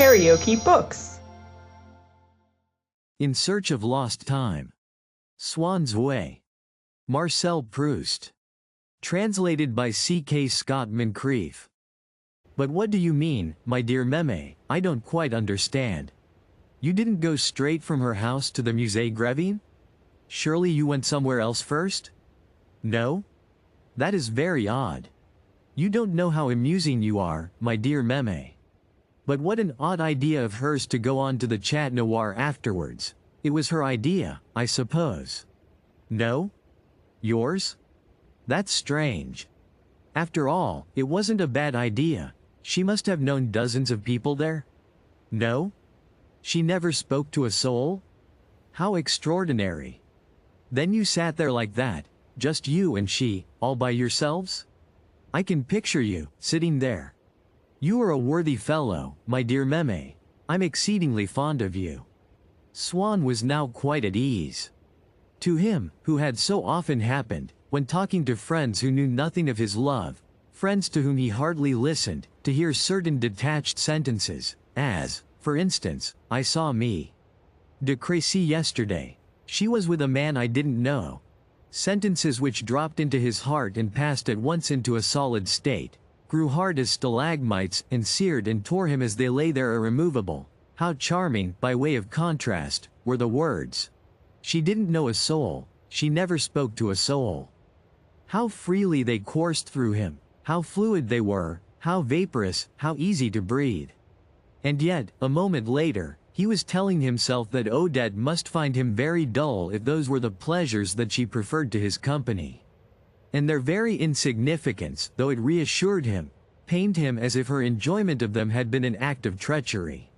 KaraokeBooks. In Search of Lost Time. Swann's Way. Marcel Proust. Translated by C.K.Scott-Moncrieff. But what do you mean, my dear Meme? I don't quite understand. You didn't go straight from her house to the Musée Grévin? Surely you went somewhere else first? No? That is very odd. You don't know how amusing you are, my dear Meme. But what an odd idea of hers to go on to the Chat Noir afterwards. It was her idea, I suppose. No? Yours? That's strange. After all, it wasn't a bad idea. She must have known dozens of people there? No? She never spoke to a soul? How extraordinary. Then you sat there like that, just you and she, all by yourselves? I can picture you, sitting there. You are a worthy fellow, my dear Meme. I'm exceedingly fond of you. Swann was now quite at ease. To him, who had so often happened, when talking to friends who knew nothing of his love, friends to whom he hardly listened, to hear certain detached sentences, as, for instance, I saw me. De Crécy yesterday. She was with a man I didn't know. Sentences which dropped into his heart and passed at once into a solid state, grew hard as stalagmites and seared and tore him as they lay there irremovable. How charming, by way of contrast, were the words. She didn't know a soul, she never spoke to a soul. How freely they coursed through him, how fluid they were, how vaporous, how easy to breathe. And yet, a moment later, he was telling himself that Odette must find him very dull if those were the pleasures that she preferred to his company. And their very insignificance, though it reassured him, pained him as if her enjoyment of them had been an act of treachery.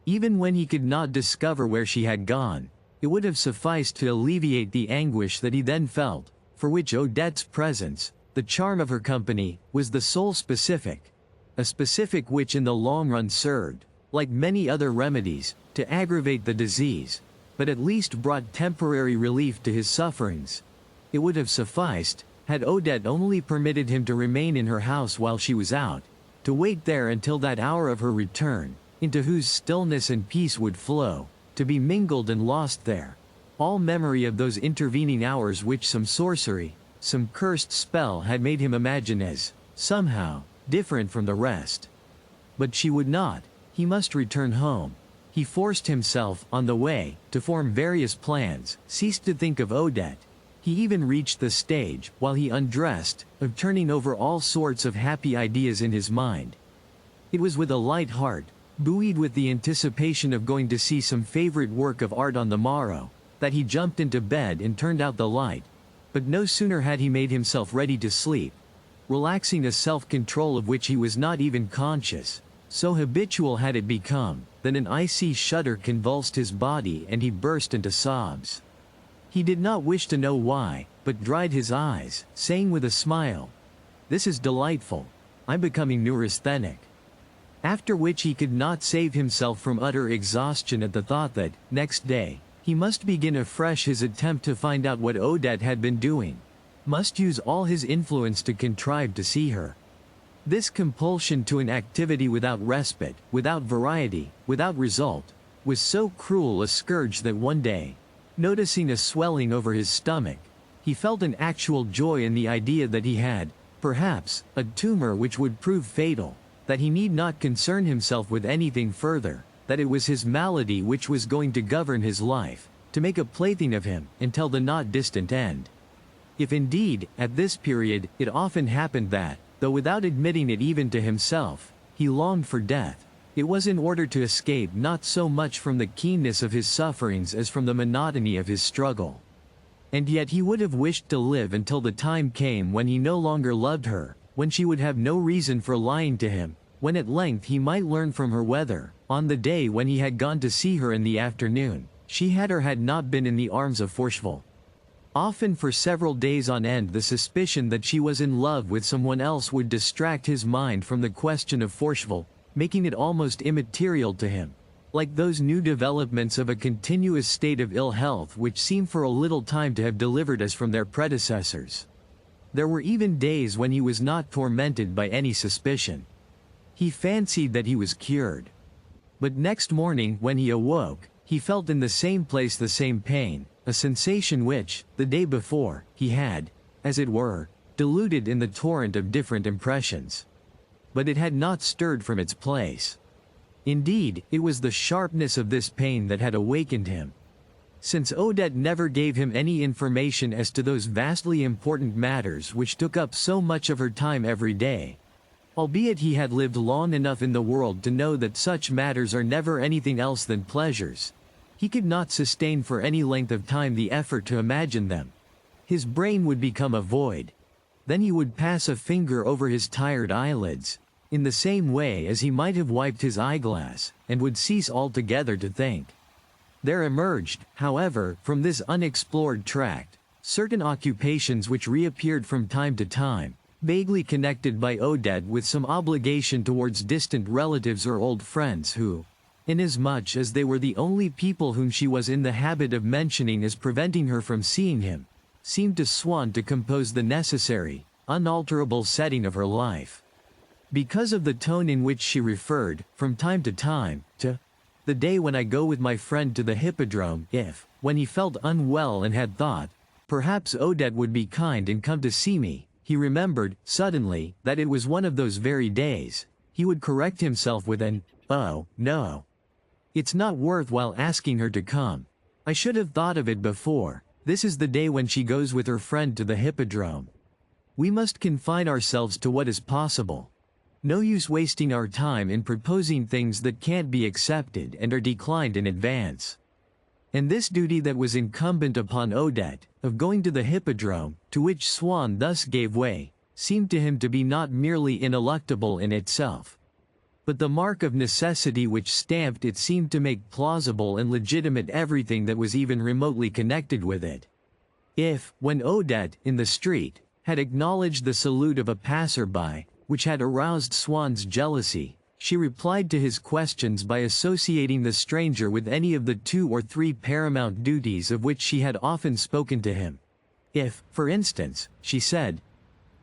Even when he could not discover where she had gone, it would have sufficed to alleviate the anguish that he then felt, for which Odette's presence, the charm of her company, was the sole specific. A specific which in the long run served, like many other remedies, to aggravate the disease, but at least brought temporary relief to his sufferings. It would have sufficed, had Odette only permitted him to remain in her house while she was out, to wait there until that hour of her return, into whose stillness and peace would flow, to be mingled and lost there, all memory of those intervening hours which some sorcery, some cursed spell had made him imagine as, somehow, different from the rest. But she would not. He must return home. He forced himself, on the way, to form various plans, ceased to think of Odette. He even reached the stage, while he undressed, of turning over all sorts of happy ideas in his mind. It was with a light heart, buoyed with the anticipation of going to see some favorite work of art on the morrow, that he jumped into bed and turned out the light. But no sooner had he made himself ready to sleep, relaxing a self-control of which he was not even conscious, so habitual had it become, that an icy shudder convulsed his body and he burst into sobs. He did not wish to know why, but dried his eyes, saying with a smile, "This is delightful. I'm becoming neurasthenic." After which he could not save himself from utter exhaustion at the thought that, next day, he must begin afresh his attempt to find out what Odette had been doing, must use all his influence to contrive to see her. This compulsion to an activity without respite, without variety, without result, was so cruel a scourge that one day, noticing a swelling over his stomach, he felt an actual joy in the idea that he had, perhaps, a tumor which would prove fatal, that he need not concern himself with anything further, that it was his malady which was going to govern his life, to make a plaything of him, until the not distant end. If indeed, at this period, it often happened that, though without admitting it even to himself, he longed for death, it was in order to escape not so much from the keenness of his sufferings as from the monotony of his struggle. And yet he would have wished to live until the time came when he no longer loved her, when she would have no reason for lying to him, when at length he might learn from her whether, on the day when he had gone to see her in the afternoon, she had or had not been in the arms of Forcheville. Often for several days on end the suspicion that she was in love with someone else would distract his mind from the question of Forcheville, making it almost immaterial to him, like those new developments of a continuous state of ill health which seem for a little time to have delivered us from their predecessors. There were even days when he was not tormented by any suspicion. He fancied that he was cured. But next morning when he awoke, he felt in the same place the same pain, a sensation which, the day before, he had, as it were, diluted in the torrent of different impressions. But it had not stirred from its place. Indeed, it was the sharpness of this pain that had awakened him. Since Odette never gave him any information as to those vastly important matters which took up so much of her time every day, albeit he had lived long enough in the world to know that such matters are never anything else than pleasures, he could not sustain for any length of time the effort to imagine them. His brain would become a void. Then he would pass a finger over his tired eyelids, in the same way as he might have wiped his eyeglass, and would cease altogether to think. There emerged, however, from this unexplored tract, certain occupations which reappeared from time to time, vaguely connected by Odette with some obligation towards distant relatives or old friends who, inasmuch as they were the only people whom she was in the habit of mentioning as preventing her from seeing him, seemed to Swann to compose the necessary, unalterable setting of her life. Because of the tone in which she referred, from time to time, to the day when I go with my friend to the hippodrome, if, when he felt unwell and had thought, perhaps Odette would be kind and come to see me, he remembered, suddenly, that it was one of those very days, he would correct himself with an, "Oh, no. It's not worthwhile asking her to come. I should have thought of it before. This is the day when she goes with her friend to the hippodrome. We must confine ourselves to what is possible. No use wasting our time in proposing things that can't be accepted and are declined in advance." And this duty that was incumbent upon Odette, of going to the hippodrome, to which Swann thus gave way, seemed to him to be not merely ineluctable in itself, but the mark of necessity which stamped it seemed to make plausible and legitimate everything that was even remotely connected with it. If, when Odette, in the street, had acknowledged the salute of a passer-by, which had aroused Swann's jealousy, she replied to his questions by associating the stranger with any of the 2 or 3 paramount duties of which she had often spoken to him. If, for instance, she said,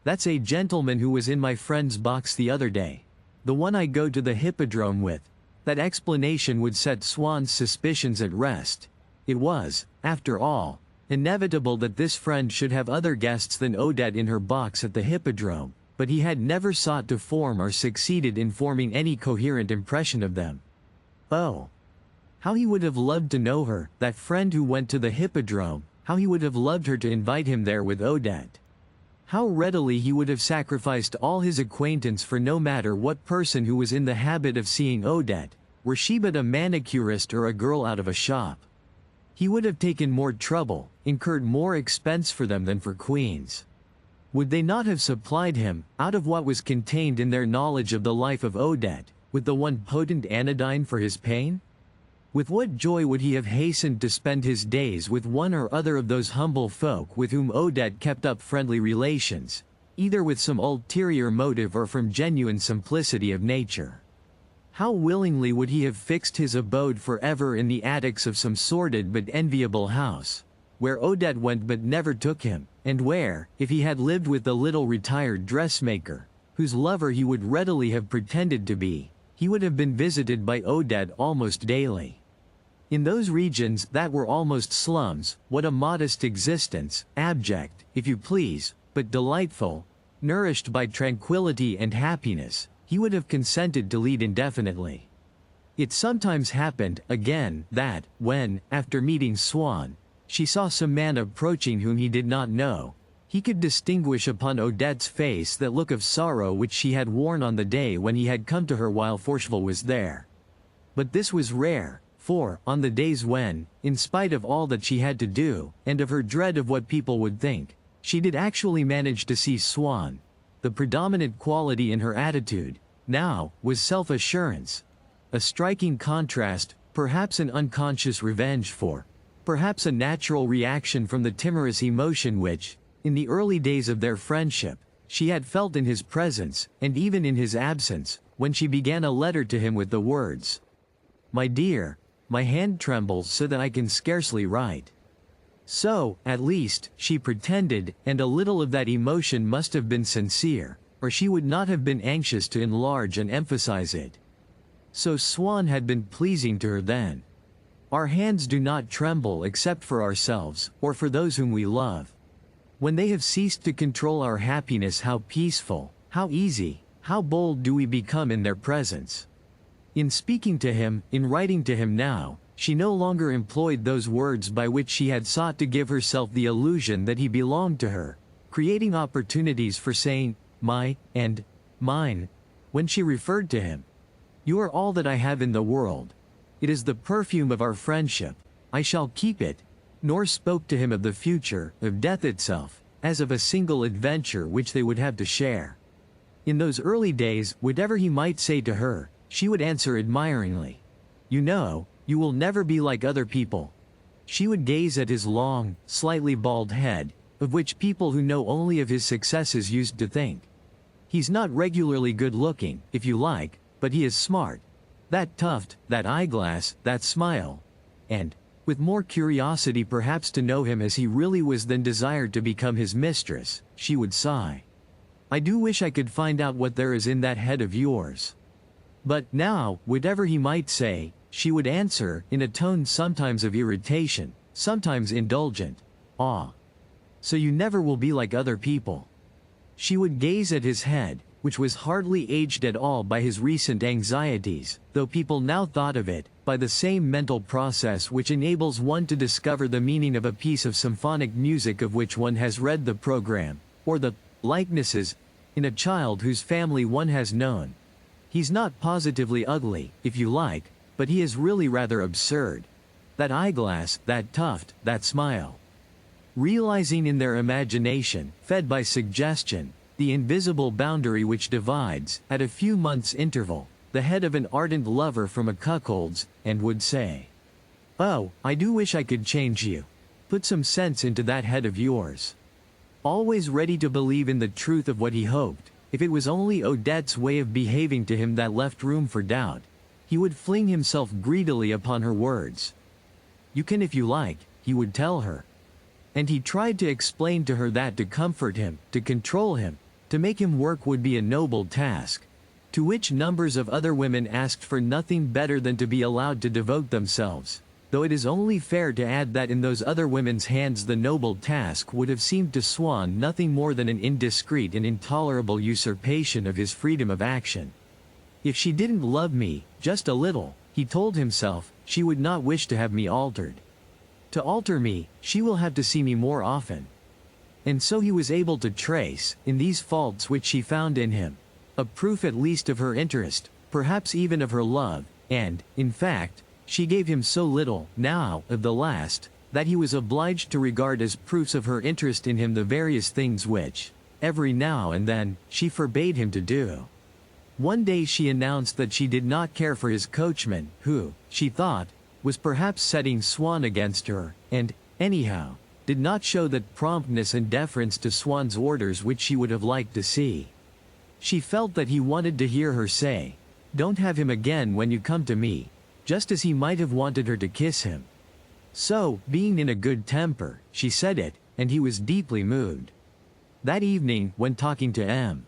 "That's a gentleman who was in my friend's box the other day, the one I go to the hippodrome with," that explanation would set Swann's suspicions at rest. It was, after all, inevitable that this friend should have other guests than Odette in her box at the hippodrome, but he had never sought to form or succeeded in forming any coherent impression of them. Oh, how he would have loved to know her, that friend who went to the hippodrome, how he would have loved her to invite him there with Odette. How readily he would have sacrificed all his acquaintance for no matter what person who was in the habit of seeing Odette, were she but a manicurist or a girl out of a shop. He would have taken more trouble, incurred more expense for them than for queens. Would they not have supplied him, out of what was contained in their knowledge of the life of Odette, with the one potent anodyne for his pain? With what joy would he have hastened to spend his days with one or other of those humble folk with whom Odette kept up friendly relations, either with some ulterior motive or from genuine simplicity of nature? How willingly would he have fixed his abode forever in the attics of some sordid but enviable house, where Odette went but never took him, and where, if he had lived with the little retired dressmaker, whose lover he would readily have pretended to be, he would have been visited by Odette almost daily. In those regions that were almost slums, what a modest existence, abject, if you please, but delightful, nourished by tranquility and happiness, he would have consented to lead indefinitely. It sometimes happened, again, that, when, after meeting Swann, she saw some man approaching whom he did not know, he could distinguish upon Odette's face that look of sorrow which she had worn on the day when he had come to her while Forcheville was there. But this was rare, for, on the days when, in spite of all that she had to do, and of her dread of what people would think, she did actually manage to see Swann, the predominant quality in her attitude, now, was self-assurance. A striking contrast, perhaps an unconscious revenge for, perhaps a natural reaction from the timorous emotion which, in the early days of their friendship, she had felt in his presence, and even in his absence, when she began a letter to him with the words, "My dear, my hand trembles so that I can scarcely write." So, at least, she pretended, and a little of that emotion must have been sincere, or she would not have been anxious to enlarge and emphasize it. So Swann had been pleasing to her then. Our hands do not tremble except for ourselves, or for those whom we love. When they have ceased to control our happiness, how peaceful, how easy, how bold do we become in their presence. In speaking to him, in writing to him now, she no longer employed those words by which she had sought to give herself the illusion that he belonged to her, creating opportunities for saying, my, and mine, when she referred to him. You are all that I have in the world. It is the perfume of our friendship. I shall keep it. Nor spoke to him of the future, of death itself, as of a single adventure which they would have to share. In those early days, whatever he might say to her, she would answer admiringly, "You know, you will never be like other people." She would gaze at his long, slightly bald head, of which people who know only of his successes used to think, "He's not regularly good-looking, if you like, but he is smart. That tuft, that eyeglass, that smile." And, with more curiosity perhaps to know him as he really was than desired to become his mistress, she would sigh, "I do wish I could find out what there is in that head of yours." But now, whatever he might say, she would answer, in a tone sometimes of irritation, sometimes indulgent, "Ah. So you never will be like other people." She would gaze at his head, which was hardly aged at all by his recent anxieties, though people now thought of it, by the same mental process which enables one to discover the meaning of a piece of symphonic music of which one has read the program, or the likenesses, in a child whose family one has known. He's not positively ugly, if you like, but he is really rather absurd. That eyeglass, that tuft, that smile. Realizing in their imagination, fed by suggestion, the invisible boundary which divides, at a few months' interval, the head of an ardent lover from a cuckold's, and would say, "Oh, I do wish I could change you. Put some sense into that head of yours." Always ready to believe in the truth of what he hoped, if it was only Odette's way of behaving to him that left room for doubt, he would fling himself greedily upon her words. "You can if you like," he would tell her. And he tried to explain to her that to comfort him, to control him, to make him work would be a noble task, to which numbers of other women asked for nothing better than to be allowed to devote themselves, though it is only fair to add that in those other women's hands the noble task would have seemed to Swann nothing more than an indiscreet and intolerable usurpation of his freedom of action. If she didn't love me, just a little, he told himself, she would not wish to have me altered. To alter me, she will have to see me more often. And so he was able to trace, in these faults which she found in him, a proof at least of her interest, perhaps even of her love, and, in fact, she gave him so little, now, of the last, that he was obliged to regard as proofs of her interest in him the various things which, every now and then, she forbade him to do. One day she announced that she did not care for his coachman, who, she thought, was perhaps setting Swann against her, and, anyhow, did not show that promptness and deference to Swann's orders which she would have liked to see. She felt that he wanted to hear her say, "Don't have him again when you come to me," just as he might have wanted her to kiss him. So, being in a good temper, she said it, and he was deeply moved. That evening, when talking to M.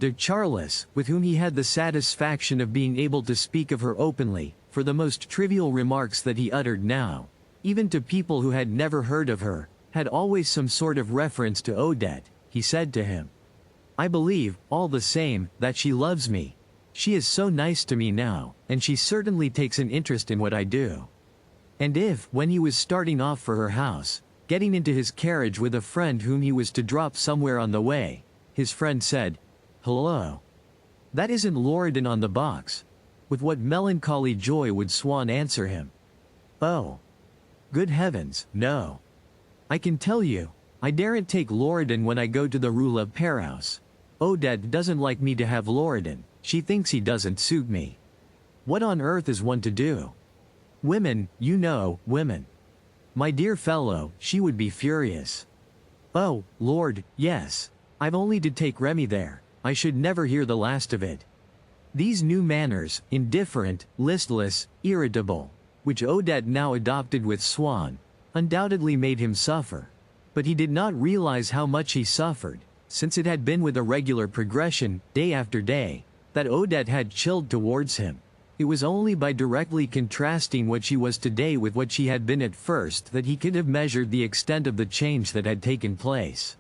de Charles, with whom he had the satisfaction of being able to speak of her openly, for the most trivial remarks that he uttered now, even to people who had never heard of her, had always some sort of reference to Odette, he said to him, "I believe, all the same, that she loves me. She is so nice to me now, and she certainly takes an interest in what I do." And if, when he was starting off for her house, getting into his carriage with a friend whom he was to drop somewhere on the way, his friend said, "Hello. That isn't Loredan on the box," with what melancholy joy would Swann answer him, "Oh. Good heavens, no. I can tell you, I daren't take Loredan when I go to the Rue La Perhouse. Odette doesn't like me to have Loredan, she thinks he doesn't suit me. What on earth is one to do? Women, you know, women. My dear fellow, she would be furious. Oh, Lord, yes. I've only to take Remy there, I should never hear the last of it." These new manners, indifferent, listless, irritable, which Odette now adopted with Swann, undoubtedly made him suffer. But he did not realize how much he suffered, since it had been with a regular progression, day after day, that Odette had chilled towards him. It was only by directly contrasting what she was today with what she had been at first that he could have measured the extent of the change that had taken place.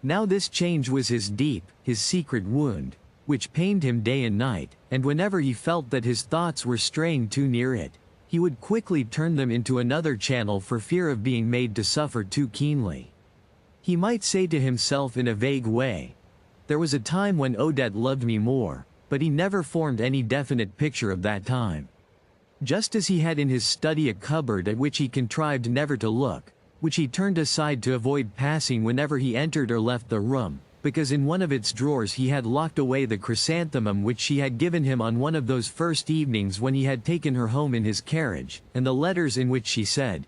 Now this change was his deep, his secret wound, which pained him day and night, and whenever he felt that his thoughts were straying too near it, he would quickly turn them into another channel for fear of being made to suffer too keenly. He might say to himself in a vague way, "There was a time when Odette loved me more," but he never formed any definite picture of that time. Just as he had in his study a cupboard at which he contrived never to look, which he turned aside to avoid passing whenever he entered or left the room, because in one of its drawers he had locked away the chrysanthemum which she had given him on one of those first evenings when he had taken her home in his carriage, and the letters in which she said,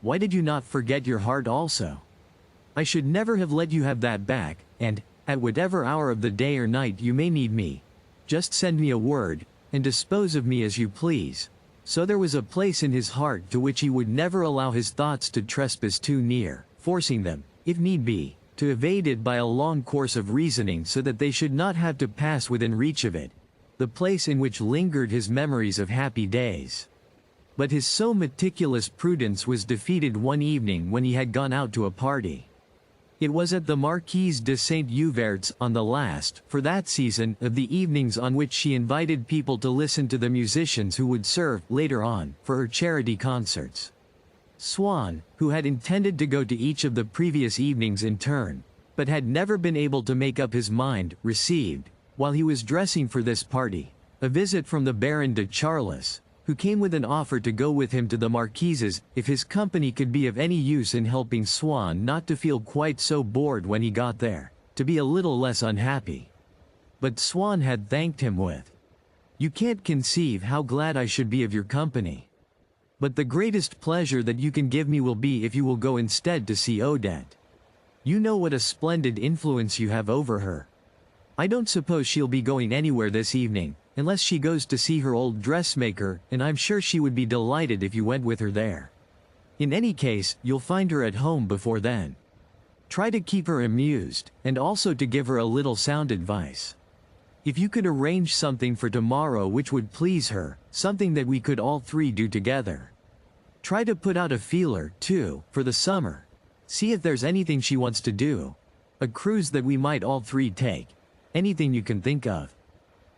"Why did you not forget your heart also? I should never have let you have that back, and, at whatever hour of the day or night you may need me, just send me a word, and dispose of me as you please." So there was a place in his heart to which he would never allow his thoughts to trespass too near, forcing them, if need be, to evade it by a long course of reasoning so that they should not have to pass within reach of it, the place in which lingered his memories of happy days. But his so meticulous prudence was defeated one evening when he had gone out to a party. It was at the Marquise de Saint-Euverte's on the last, for that season, of the evenings on which she invited people to listen to the musicians who would serve, later on, for her charity concerts. Swann, who had intended to go to each of the previous evenings in turn, but had never been able to make up his mind, received, while he was dressing for this party, a visit from the Baron de Charles, who came with an offer to go with him to the Marquise's if his company could be of any use in helping Swann not to feel quite so bored when he got there, to be a little less unhappy. But Swann had thanked him with, "You can't conceive how glad I should be of your company. But the greatest pleasure that you can give me will be if you will go instead to see Odette. You know what a splendid influence you have over her. I don't suppose she'll be going anywhere this evening, unless she goes to see her old dressmaker, and I'm sure she would be delighted if you went with her there. In any case, you'll find her at home before then. Try to keep her amused, and also to give her a little sound advice. If you could arrange something for tomorrow which would please her, something that we could all three do together. Try to put out a feeler, too, for the summer. See if there's anything she wants to do. A cruise that we might all three take. Anything you can think of.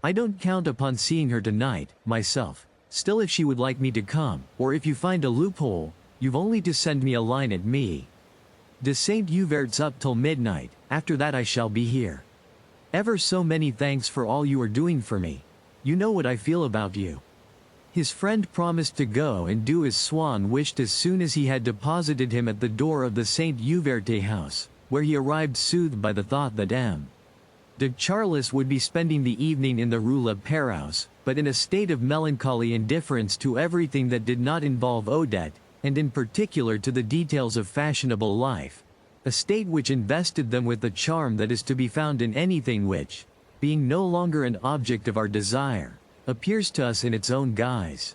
I don't count upon seeing her tonight, myself. Still, if she would like me to come, or if you find a loophole, you've only to send me a line at me. De Saint-Euverte's up till midnight, after that I shall be here. Ever so many thanks for all you are doing for me. You know what I feel about you." His friend promised to go and do as Swann wished as soon as he had deposited him at the door of the Saint-Euverte house, where he arrived soothed by the thought that M. de Charles would be spending the evening in the Rue La Pérouse, but in a state of melancholy indifference to everything that did not involve Odette, and in particular to the details of fashionable life, a state which invested them with the charm that is to be found in anything which, being no longer an object of our desire, appears to us in its own guise.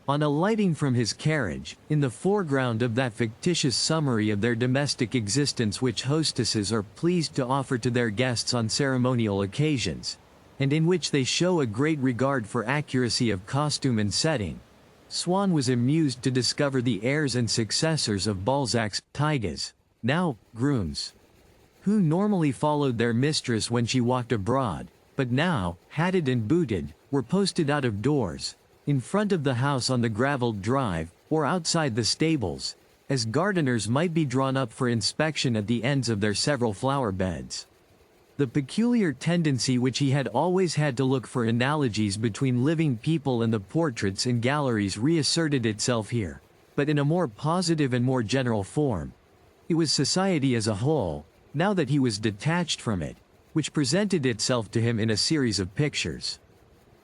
On alighting from his carriage, in the foreground of that fictitious summary of their domestic existence which hostesses are pleased to offer to their guests on ceremonial occasions, and in which they show a great regard for accuracy of costume and setting, Swann was amused to discover the heirs and successors of Balzac's taigas, now grooms, who normally followed their mistress when she walked abroad, but now, hatted and booted, were posted out of doors, in front of the house on the gravelled drive, or outside the stables, as gardeners might be drawn up for inspection at the ends of their several flower beds. The peculiar tendency which he had always had to look for analogies between living people and the portraits in galleries reasserted itself here, but in a more positive and more general form. It was society as a whole, now that he was detached from it, which presented itself to him in a series of pictures.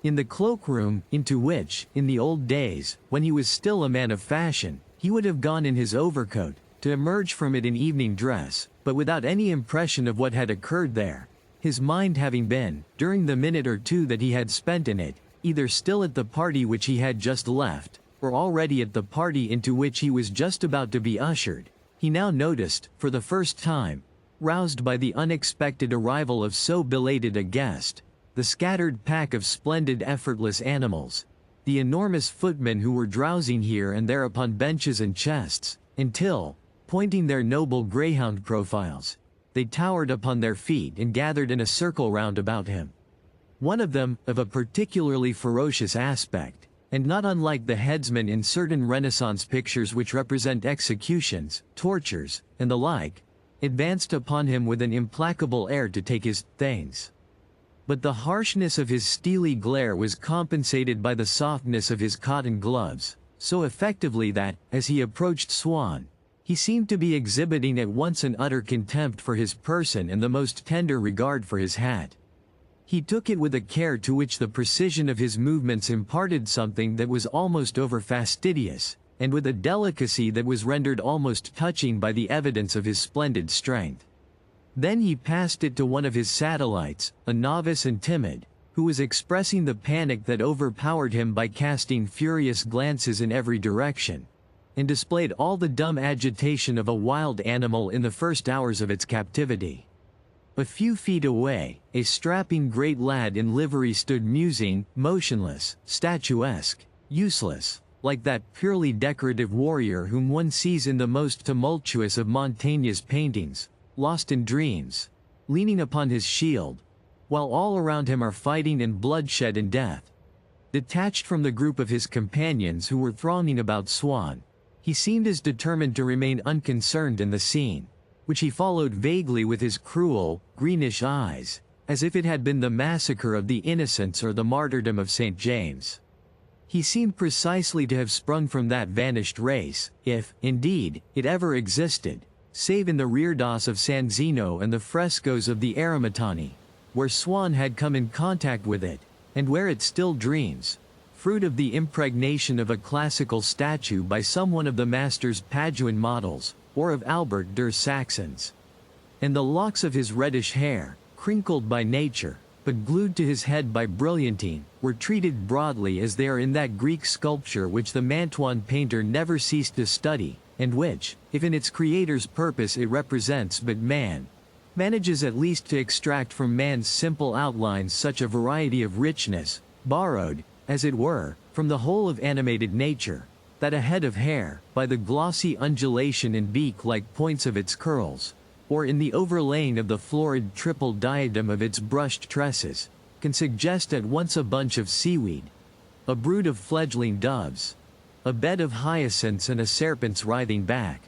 In the cloakroom, into which, in the old days, when he was still a man of fashion, he would have gone in his overcoat, to emerge from it in evening dress, but without any impression of what had occurred there, his mind having been, during the minute or two that he had spent in it, either still at the party which he had just left, or already at the party into which he was just about to be ushered. He now noticed, for the first time, roused by the unexpected arrival of so belated a guest, the scattered pack of splendid effortless animals, the enormous footmen who were drowsing here and there upon benches and chests, until, pointing their noble greyhound profiles, they towered upon their feet and gathered in a circle round about him. One of them, of a particularly ferocious aspect, and not unlike the headsman in certain Renaissance pictures which represent executions, tortures, and the like, advanced upon him with an implacable air to take his things. But the harshness of his steely glare was compensated by the softness of his cotton gloves, so effectively that, as he approached Swann, he seemed to be exhibiting at once an utter contempt for his person and the most tender regard for his hat. He took it with a care to which the precision of his movements imparted something that was almost over fastidious, and with a delicacy that was rendered almost touching by the evidence of his splendid strength. Then he passed it to one of his satellites, a novice and timid, who was expressing the panic that overpowered him by casting furious glances in every direction, and displayed all the dumb agitation of a wild animal in the first hours of its captivity. A few feet away, a strapping great lad in livery stood musing, motionless, statuesque, useless, like that purely decorative warrior whom one sees in the most tumultuous of Montaigne's paintings, lost in dreams, leaning upon his shield, while all around him are fighting and bloodshed and death. Detached from the group of his companions who were thronging about Swann, he seemed as determined to remain unconcerned in the scene, which he followed vaguely with his cruel, greenish eyes, as if it had been the massacre of the innocents or the martyrdom of St. James. He seemed precisely to have sprung from that vanished race, if, indeed, it ever existed, save in the reredos of San Zeno and the frescoes of the Eremitani, where Swann had come in contact with it, and where it still dreams, fruit of the impregnation of a classical statue by some one of the master's Paduan models, or of Albert der Saxons. And the locks of his reddish hair, crinkled by nature, but glued to his head by brilliantine, were treated broadly as they are in that Greek sculpture which the Mantuan painter never ceased to study, and which, if in its creator's purpose it represents but man, manages at least to extract from man's simple outlines such a variety of richness, borrowed, as it were, from the whole of animated nature, that a head of hair, by the glossy undulation and beak-like points of its curls, or in the overlaying of the florid triple diadem of its brushed tresses, can suggest at once a bunch of seaweed, a brood of fledgling doves, a bed of hyacinths and a serpent's writhing back.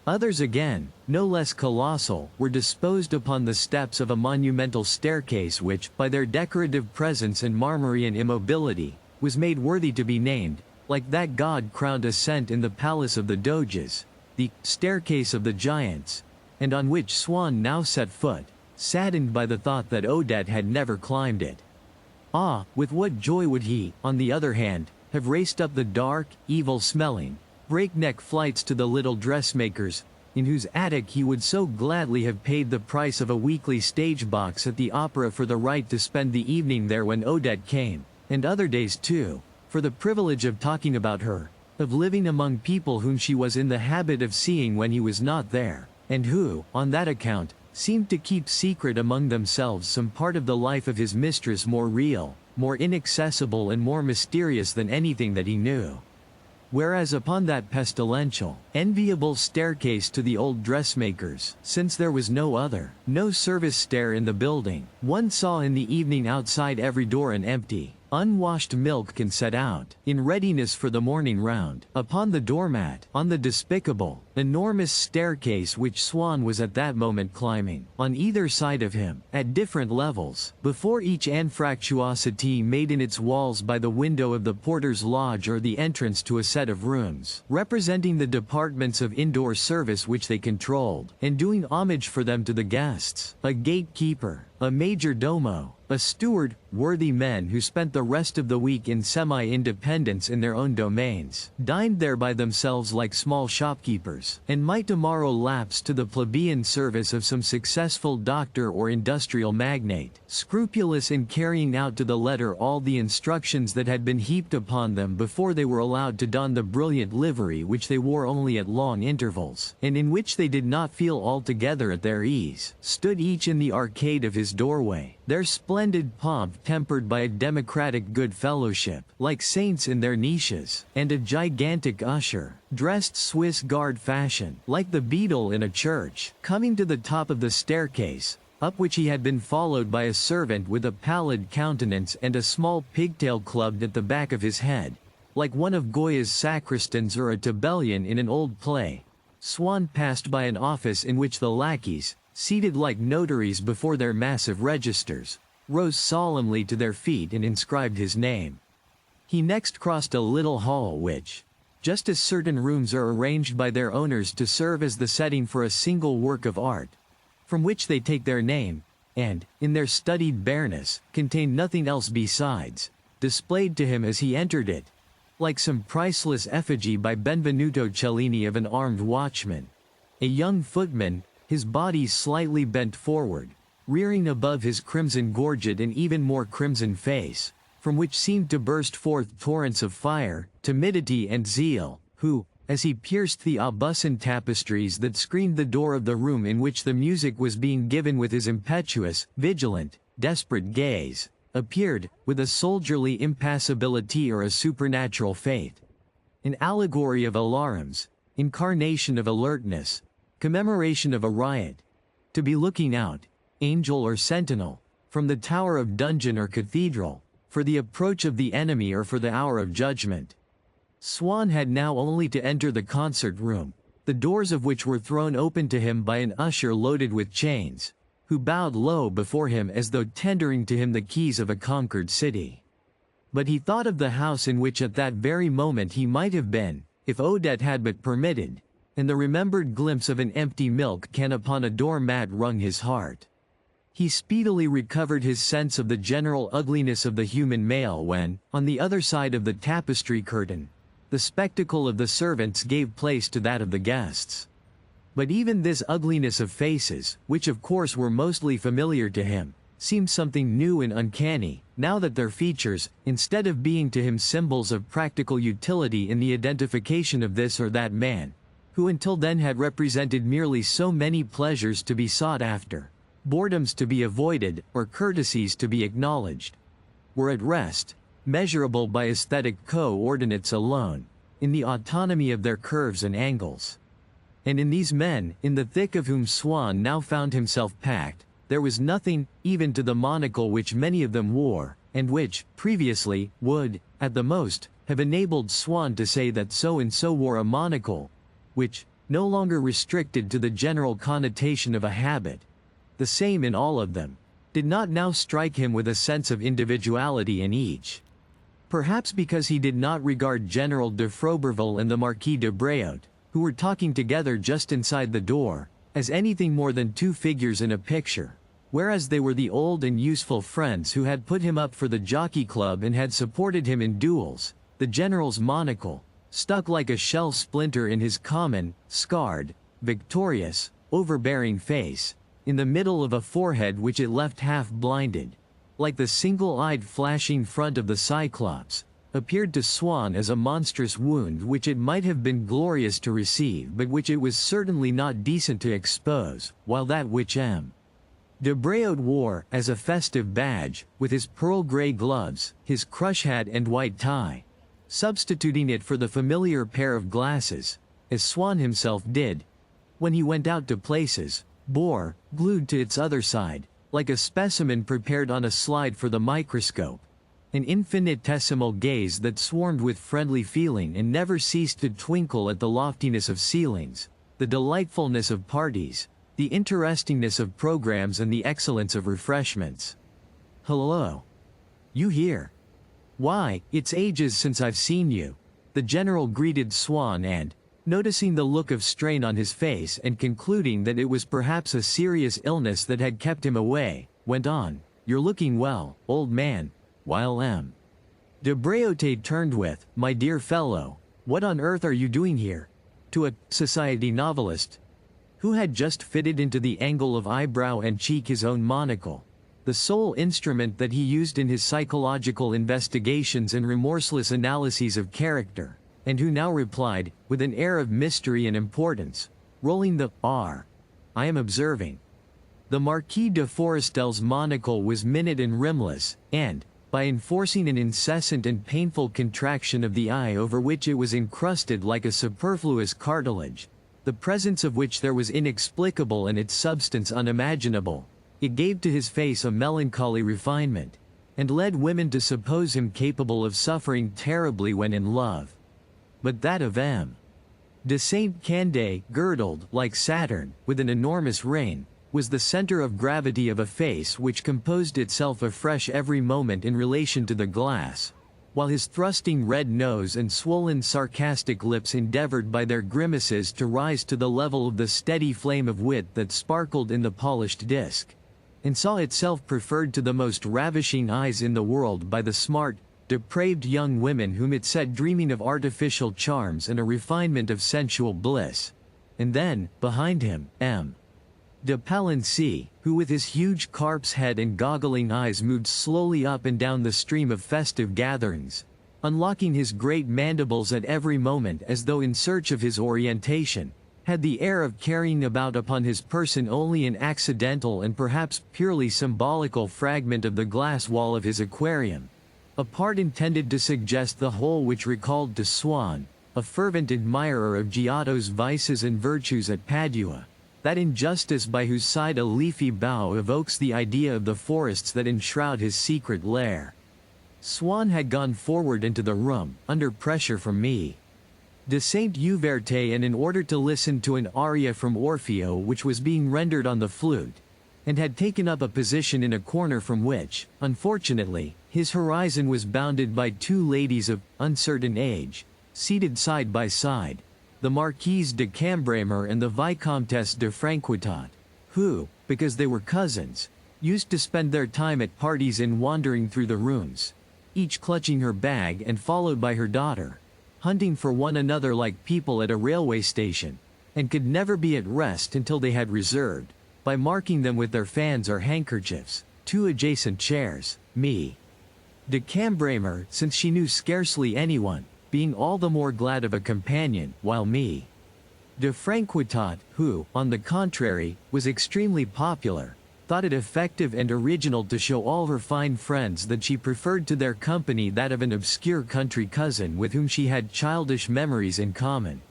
Others again, no less colossal, were disposed upon the steps of a monumental staircase which, by their decorative presence and Marmorian immobility, was made worthy to be named, like that god-crowned ascent in the palace of the Doges, the staircase of the giants, and on which Swann now set foot, saddened by the thought that Odette had never climbed it. Ah, with what joy would he, on the other hand, have raced up the dark, evil-smelling, breakneck flights to the little dressmakers, in whose attic he would so gladly have paid the price of a weekly stage box at the opera for the right to spend the evening there when Odette came, and other days too, for the privilege of talking about her, of living among people whom she was in the habit of seeing when he was not there, and who, on that account, seemed to keep secret among themselves some part of the life of his mistress more real, more inaccessible and more mysterious than anything that he knew. Whereas upon that pestilential, enviable staircase to the old dressmakers, since there was no other, no service stair in the building, one saw in the evening outside every door an empty, unwashed milk can set out, in readiness for the morning round, upon the doormat, on the despicable, enormous staircase which Swann was at that moment climbing, on either side of him, at different levels, before each anfractuosity made in its walls by the window of the porter's lodge or the entrance to a set of rooms, representing the departments of indoor service which they controlled, and doing homage for them to the guests, a gatekeeper, a major domo, a steward, worthy men who spent the rest of the week in semi-independence in their own domains, dined there by themselves like small shopkeepers, and might tomorrow lapse to the plebeian service of some successful doctor or industrial magnate, scrupulous in carrying out to the letter all the instructions that had been heaped upon them before they were allowed to don the brilliant livery which they wore only at long intervals, and in which they did not feel altogether at their ease, stood each in the arcade of his spacious doorway, their splendid pomp tempered by a democratic good fellowship, like saints in their niches, and a gigantic usher, dressed Swiss Guard fashion, like the beadle in a church, coming to the top of the staircase, up which he had been followed by a servant with a pallid countenance and a small pigtail clubbed at the back of his head, like one of Goya's sacristans or a tabellion in an old play. Swann passed by an office in which the lackeys, seated like notaries before their massive registers, rose solemnly to their feet and inscribed his name. He next crossed a little hall which, just as certain rooms are arranged by their owners to serve as the setting for a single work of art, from which they take their name, and, in their studied bareness, contain nothing else besides, displayed to him as he entered it, like some priceless effigy by Benvenuto Cellini of an armed watchman, a young footman, his body slightly bent forward, rearing above his crimson gorget an even more crimson face, from which seemed to burst forth torrents of fire, timidity and zeal, who, as he pierced the Aubusson tapestries that screened the door of the room in which the music was being given with his impetuous, vigilant, desperate gaze, appeared, with a soldierly impassibility or a supernatural faith, an allegory of alarums, incarnation of alertness, commemoration of a riot, to be looking out, angel or sentinel, from the tower of dungeon or cathedral, for the approach of the enemy or for the hour of judgment. Swann had now only to enter the concert room, the doors of which were thrown open to him by an usher loaded with chains, who bowed low before him as though tendering to him the keys of a conquered city. But he thought of the house in which at that very moment he might have been, if Odette had but permitted, and the remembered glimpse of an empty milk can upon a doormat wrung his heart. He speedily recovered his sense of the general ugliness of the human male when, on the other side of the tapestry curtain, the spectacle of the servants gave place to that of the guests. But even this ugliness of faces, which of course were mostly familiar to him, seemed something new and uncanny, now that their features, instead of being to him symbols of practical utility in the identification of this or that man, who until then had represented merely so many pleasures to be sought after, boredoms to be avoided, or courtesies to be acknowledged, were at rest, measurable by aesthetic co-ordinates alone, in the autonomy of their curves and angles. And in these men, in the thick of whom Swann now found himself packed, there was nothing, even to the monocle which many of them wore, and which, previously, would, at the most, have enabled Swann to say that so-and-so wore a monocle, which, no longer restricted to the general connotation of a habit, the same in all of them, did not now strike him with a sense of individuality in each. Perhaps because he did not regard General de Froberville and the Marquis de Breault, who were talking together just inside the door, as anything more than two figures in a picture, whereas they were the old and useful friends who had put him up for the jockey club and had supported him in duels. The general's monocle, stuck like a shell splinter in his common, scarred, victorious, overbearing face, in the middle of a forehead which it left half blinded, like the single-eyed flashing front of the Cyclops, appeared to Swann as a monstrous wound which it might have been glorious to receive but which it was certainly not decent to expose, while that which M. de Breault wore, as a festive badge, with his pearl-grey gloves, his crush hat and white tie, substituting it for the familiar pair of glasses, as Swann himself did, when he went out to places, bore, glued to its other side, like a specimen prepared on a slide for the microscope, an infinitesimal gaze that swarmed with friendly feeling and never ceased to twinkle at the loftiness of ceilings, the delightfulness of parties, the interestingness of programs and the excellence of refreshments. "Hello. You here? Why, it's ages since I've seen you," the general greeted Swann and, noticing the look of strain on his face and concluding that it was perhaps a serious illness that had kept him away, went on, "You're looking well, old man," while M. de Breault turned with, "My dear fellow, what on earth are you doing here?" to a society novelist, who had just fitted into the angle of eyebrow and cheek his own monocle, the sole instrument that he used in his psychological investigations and remorseless analyses of character, and who now replied, with an air of mystery and importance, rolling the R. "I am observing. The Marquis de Forestel's monocle was minute and rimless, and, by enforcing an incessant and painful contraction of the eye over which it was encrusted like a superfluous cartilage, the presence of which there was inexplicable and its substance unimaginable, it gave to his face a melancholy refinement, and led women to suppose him capable of suffering terribly when in love. But that of M. de Saint Candé, girdled, like Saturn, with an enormous reign, was the center of gravity of a face which composed itself afresh every moment in relation to the glass, while his thrusting red nose and swollen sarcastic lips endeavored by their grimaces to rise to the level of the steady flame of wit that sparkled in the polished disk, and saw itself preferred to the most ravishing eyes in the world by the smart, depraved young women whom it set dreaming of artificial charms and a refinement of sensual bliss. And then, behind him, M. de Palancy, who with his huge carp's head and goggling eyes moved slowly up and down the stream of festive gatherings, unlocking his great mandibles at every moment as though in search of his orientation, had the air of carrying about upon his person only an accidental and perhaps purely symbolical fragment of the glass wall of his aquarium, a part intended to suggest the whole, which recalled to Swann, a fervent admirer of Giotto's vices and virtues at Padua, that injustice by whose side a leafy bough evokes the idea of the forests that enshroud his secret lair. Swann had gone forward into the room, under pressure from me. De Saint Euverte, and in order to listen to an aria from Orfeo which was being rendered on the flute, and had taken up a position in a corner from which, unfortunately, his horizon was bounded by two ladies of uncertain age, seated side by side, the Marquise de Cambremer and the Vicomtesse de Franquetot, who, because they were cousins, used to spend their time at parties in wandering through the rooms, each clutching her bag and followed by her daughter, hunting for one another like people at a railway station, and could never be at rest until they had reserved, by marking them with their fans or handkerchiefs, two adjacent chairs, me. De Cambremer, since she knew scarcely anyone, being all the more glad of a companion, while me. De Franquetot, who, on the contrary, was extremely popular, thought it effective and original to show all her fine friends that she preferred to their company that of an obscure country cousin with whom she had childish memories in common.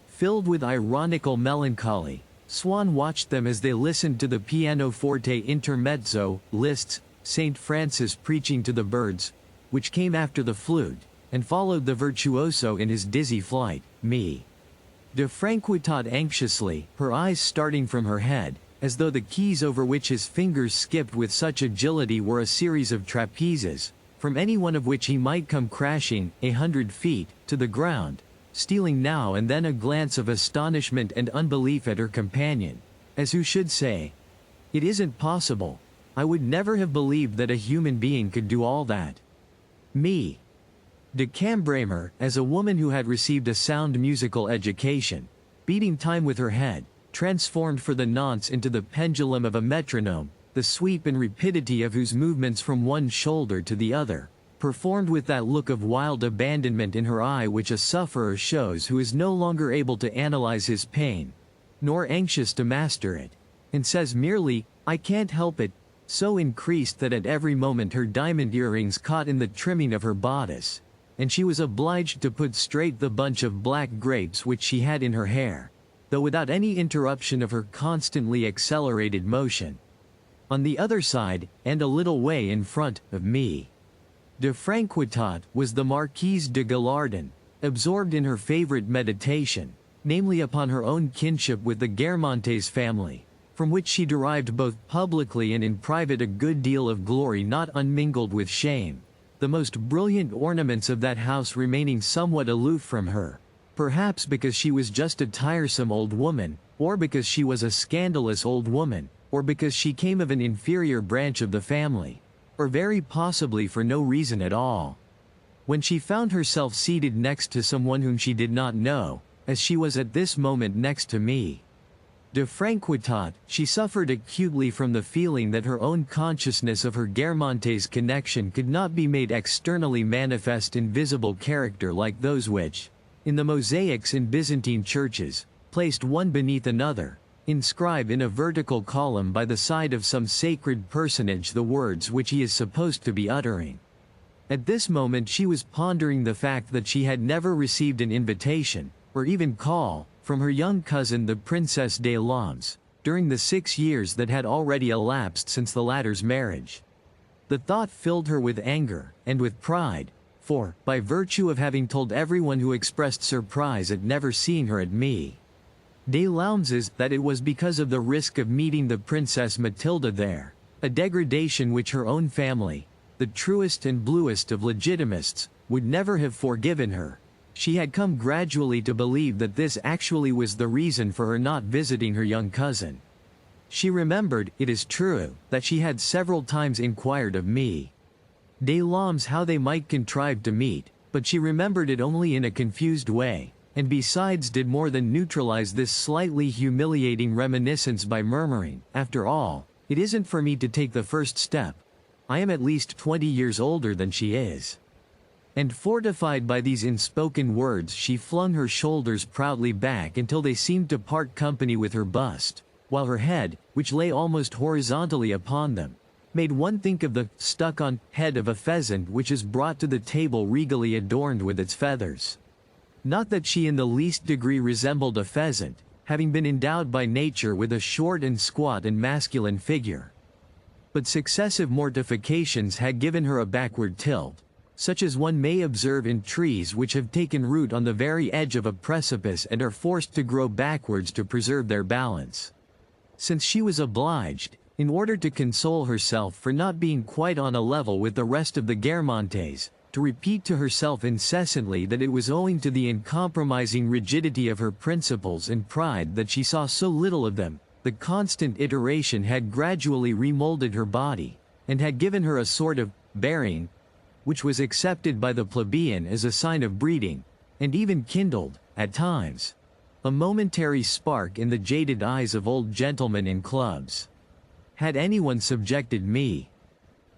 Filled with ironical melancholy, Swann watched them as they listened to the pianoforte intermezzo, Liszt's St. Francis preaching to the birds, which came after the flute, and followed the virtuoso in his dizzy flight, me. De Franquetot anxiously, her eyes starting from her head, as though the keys over which his fingers skipped with such agility were a series of trapezes, from any one of which he might come crashing, 100 feet, to the ground, stealing now and then a glance of astonishment and unbelief at her companion, as who should say, "It isn't possible. I would never have believed that a human being could do all that." Me. De Cambremer, as a woman who had received a sound musical education, beating time with her head, transformed for the nonce into the pendulum of a metronome, the sweep and rapidity of whose movements from one shoulder to the other, performed with that look of wild abandonment in her eye which a sufferer shows who is no longer able to analyze his pain, nor anxious to master it, and says merely, "I can't help it," so increased that at every moment her diamond earrings caught in the trimming of her bodice, and she was obliged to put straight the bunch of black grapes which she had in her hair, though without any interruption of her constantly accelerated motion. On the other side, and a little way in front of me, de Franquetot was the Marquise de Gallardon, absorbed in her favorite meditation, namely upon her own kinship with the Guermantes family, from which she derived both publicly and in private a good deal of glory not unmingled with shame, the most brilliant ornaments of that house remaining somewhat aloof from her, perhaps because she was just a tiresome old woman, or because she was a scandalous old woman, or because she came of an inferior branch of the family, or very possibly for no reason at all. When she found herself seated next to someone whom she did not know, as she was at this moment next to me, de Franquetot, she suffered acutely from the feeling that her own consciousness of her Guermantes connection could not be made externally manifest in visible character like those which, in the mosaics in Byzantine churches, placed one beneath another, inscribe in a vertical column by the side of some sacred personage the words which he is supposed to be uttering. At this moment she was pondering the fact that she had never received an invitation, or even call, from her young cousin the Princess des Laumes, during the 6 years that had already elapsed since the latter's marriage. The thought filled her with anger, and with pride, for, by virtue of having told everyone who expressed surprise at never seeing her at des Laumes's, that it was because of the risk of meeting the Princess Mathilde there, a degradation which her own family, the truest and bluest of legitimists, would never have forgiven her, she had come gradually to believe that this actually was the reason for her not visiting her young cousin. She remembered, it is true, that she had several times inquired of des Laumes how they might contrive to meet, but she remembered it only in a confused way, and besides did more than neutralize this slightly humiliating reminiscence by murmuring, "After all, it isn't for me to take the first step. I am at least 20 years older than she is." And fortified by these unspoken words she flung her shoulders proudly back until they seemed to part company with her bust, while her head, which lay almost horizontally upon them, made one think of the stuck-on head of a pheasant which is brought to the table regally adorned with its feathers. Not that she in the least degree resembled a pheasant, having been endowed by nature with a short and squat and masculine figure. But successive mortifications had given her a backward tilt, such as one may observe in trees which have taken root on the very edge of a precipice and are forced to grow backwards to preserve their balance. Since she was obliged, in order to console herself for not being quite on a level with the rest of the Guermantes, to repeat to herself incessantly that it was owing to the uncompromising rigidity of her principles and pride that she saw so little of them, the constant iteration had gradually remolded her body, and had given her a sort of bearing, which was accepted by the plebeian as a sign of breeding, and even kindled, at times, a momentary spark in the jaded eyes of old gentlemen in clubs. Had anyone subjected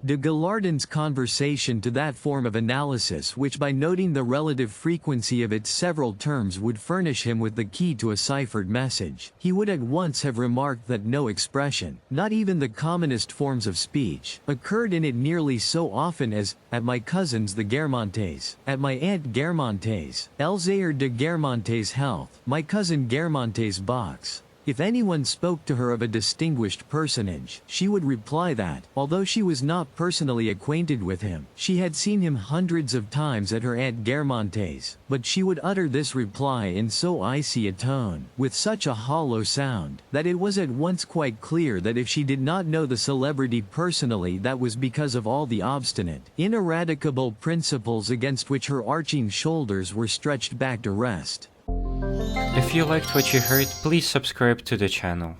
de Gallardon's conversation to that form of analysis which by noting the relative frequency of its several terms would furnish him with the key to a ciphered message, he would at once have remarked that no expression, not even the commonest forms of speech, occurred in it nearly so often as, "at my cousin's the Guermantes, at my aunt Guermantes, Elzéar de Guermantes' health, my cousin Guermantes' box." If anyone spoke to her of a distinguished personage, she would reply that, although she was not personally acquainted with him, she had seen him hundreds of times at her aunt Guermantes, but she would utter this reply in so icy a tone, with such a hollow sound, that it was at once quite clear that if she did not know the celebrity personally that was because of all the obstinate, ineradicable principles against which her arching shoulders were stretched back to rest. If you liked what you heard, please subscribe to the channel.